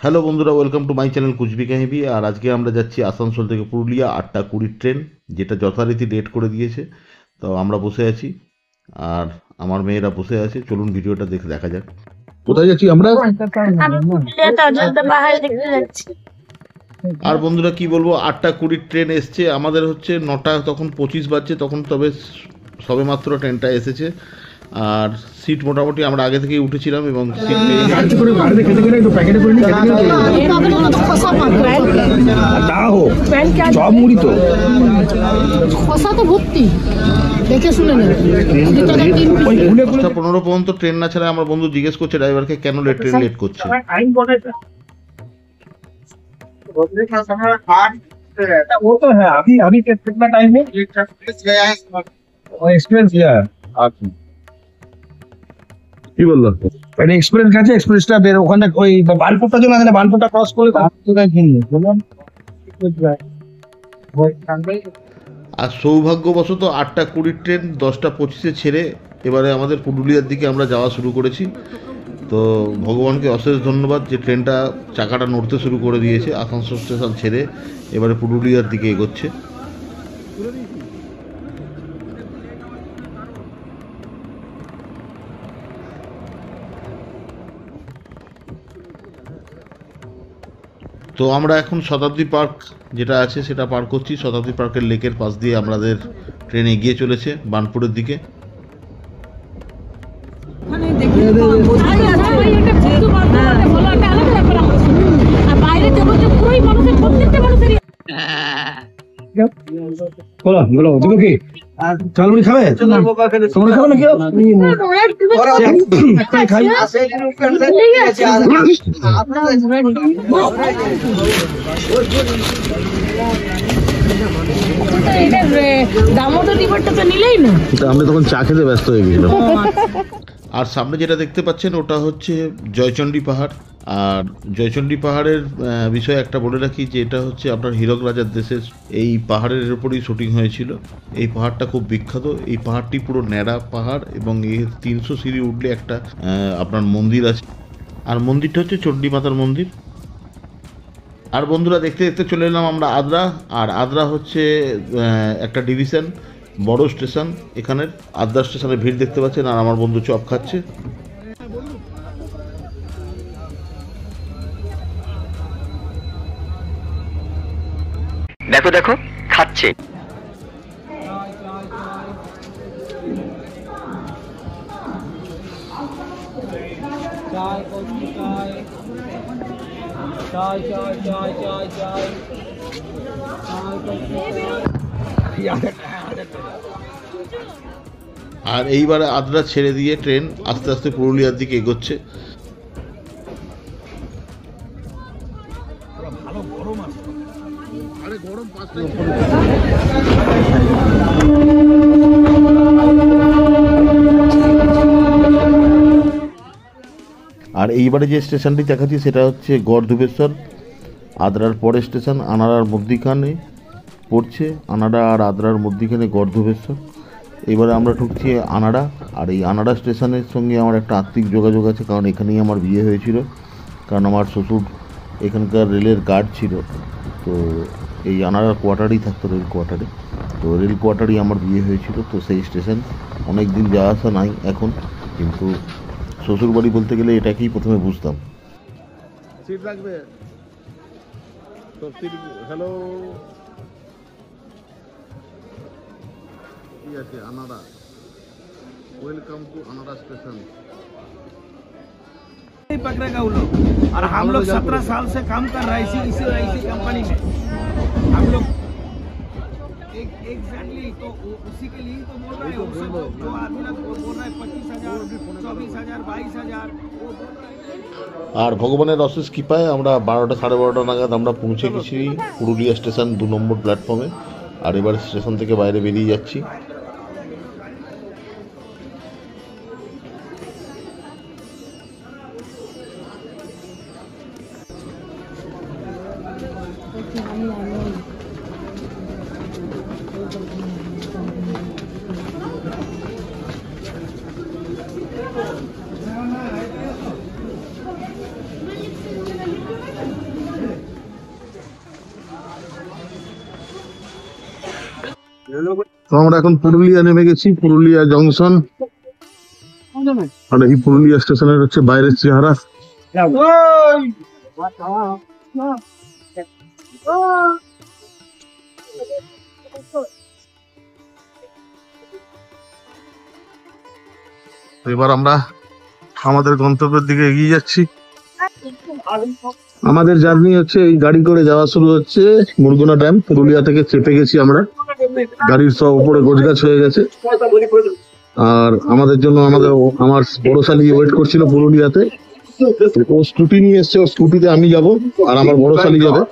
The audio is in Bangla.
হ্যালো বন্ধুরা, ওয়েলকাম টু মাই চ্যানেল কুচবি কাহিবি। আর আজকে আমরা যাচ্ছি আসানসোল থেকে পুরুলিয়া 8টা 20 ট্রেন, যেটা যথারীতি লেট করে দিয়েছে। তো আমরা বসে আছি আর আমার মেয়েরা বসে আছে। চলুন ভিডিওটা দেখে দেখা যাক। কোথায় যাচ্ছি আমরা? আর বন্ধুরা কি বলবো, 8টা 20 ট্রেন এসছে, আমাদের হচ্ছে 9টা তখন 25 বাজছে তখন, তবে সবে মাত্র ট্রেনটা এসেছে। আর সিট মোটামুটি আমরা আগে থেকেই উঠেছিলাম এবং সিট পেয়ে 15 পর্যন্ত ট্রেন না ছাড়া আমার বন্ধু জিজ্ঞেস করছে ড্রাইভারকে কেন ট্রেন লেট করছে। वो तो है। अभी अभी कितना टाइम है? एक्सपीरियंस लिया है কি বললো? মানে এক্সপেরিয়েন্স আছে। এক্সপেরিয়েন্সটা বের ওখানে ওই বানপুরটা জন্য আছে না, বানপুরটা ক্রস করে কোথায় কিনলি বললাম। আর সৌভাগ্যবশত 8টা 20 ট্রেন 10টা 25-এ ছেড়ে এবারে আমাদের পুরুলিয়ার দিকে আমরা যাওয়া শুরু করেছি। তো ভগবানকে অশেষ ধন্যবাদ যে ট্রেনটা চাকাটা নড়তে শুরু করে দিয়েছে, আসানসোল স্টেশন ছেড়ে এবারে পুরুলিয়ার দিকে এগোচ্ছে। তো আমরা এখন শতাব্দী পার্ক যেটা আছে সেটা পার করছি। শতাব্দী পার্কের লেকের পাশ দিয়ে আমাদের ট্রেন এগিয়ে চলেছে বার্নপুরের দিকে। বলো বলো তুমি কি চালমুড়ি খাবে? তোমরা খাবে না? আমরা তখন চা খেতে ব্যস্ত হয়ে গেছিলাম। আর সামনে যেটা দেখতে পাচ্ছেন ওটা হচ্ছে জয়চণ্ডী পাহাড়। আর জয়চণ্ডী পাহাড়ের বিষয়ে একটা বলে রাখি যে এটা হচ্ছে আপনার হীরক রাজার দেশের এই পাহাড়ের উপরেই শুটিং হয়েছিল। এই পাহাড়টা খুব বিখ্যাত। এই পাহাড়টি পুরো ন্যাড়া পাহাড় এবং এর 300 সিঁড়ি উঠলে একটা আপনার মন্দির আছে। আর মন্দিরটা হচ্ছে চণ্ডী মাতার মন্দির। আর বন্ধুরা দেখতে দেখতে চলে এলাম আমরা আদ্রা। আর আদ্রা হচ্ছে একটা ডিভিশন, বড় স্টেশন এখানের। আদ্রা স্টেশনে ভিড় দেখতে পাচ্ছেন আর আমার বন্ধু চপ খাচ্ছে। দেখো দেখো খাচ্ছে। আর এইবারে আদ্রা ছেড়ে দিয়ে ট্রেন আস্তে আস্তে পুরুলিয়ার দিকে এগোচ্ছে। আর এইবারে যে স্টেশনটি দেখাচ্ছি সেটা হচ্ছে গড়ধুবেশ্বর। আদ্রার পরের স্টেশন আনাড়ার মধ্যিখানে পড়ছে। আনাড়া আর আদ্রার মধ্যিখানে গড়ধুবেশ্বর। এবারে আমরা ঢুকছি আনাড়া। আর এই আনাড়া স্টেশনের সঙ্গে আমার একটা আত্মিক যোগাযোগ আছে, কারণ এখানেই আমার বিয়ে হয়েছিল। কারণ আমার শ্বশুর এখানকার রেলের গার্ড ছিল। তো এই আনাড়ার কোয়ার্টারেই থাকতো, রেল কোয়ার্টারে। তো রেল কোয়ার্টারেই আমার বিয়ে হয়েছিল। তো সেই স্টেশন অনেক দিন যাওয়া আসা নাই এখন, কিন্তু শ্বশুর বাড়ি বলতে গেলে এটাকেই প্রথমে বুঝতাম। সিট রাখবে তো সিট। হ্যালো, ঠিক আছে। Anara, welcome to Anara station. पकड़ेगा वो लोग। और हम लोग 17 साल से काम कर रहे हैं इसी कंपनी में। हम लोग एग्जैक्टली तो उसी के लिए तो बोल रहे हैं। जो आदमी लोग बोल रहे हैं 25,000, 24,000, 22,000। আর ভগবানের অশেষ কৃপায় আমরা 12টা 12:30 নাগাদ আমরা পৌঁছে গেছি পুরুলিয়া স্টেশন 2 নম্বর প্ল্যাটফর্মে। আর এবার স্টেশন থেকে বাইরে বেরিয়ে যাচ্ছি। তো আমরা এখন পুরুলিয়া নেমে গেছি, পুরুলিয়া জংশন। আর এই পুরুলিয়া স্টেশনের হচ্ছে বাইরের চেহারা। এবার আমরা আমাদের গন্তব্যের দিকে এগিয়ে যাচ্ছি। আমাদের জার্নি হচ্ছে এই গাড়ি করে যাওয়া শুরু হচ্ছে মুরগুনা ড্যাম। পুরুলিয়া থেকে চেপে গেছি আমরা, গাড়ির সব উপরে গোছগাছ হয়ে গেছে। আর আমাদের জন্য আমার বড় শালি ওয়েট করছিল পুরুলিয়াতে। ও স্কুটি নিয়ে এসছে, ও স্কুটিতে আমি যাব আর আমার বড় শালি যাবে।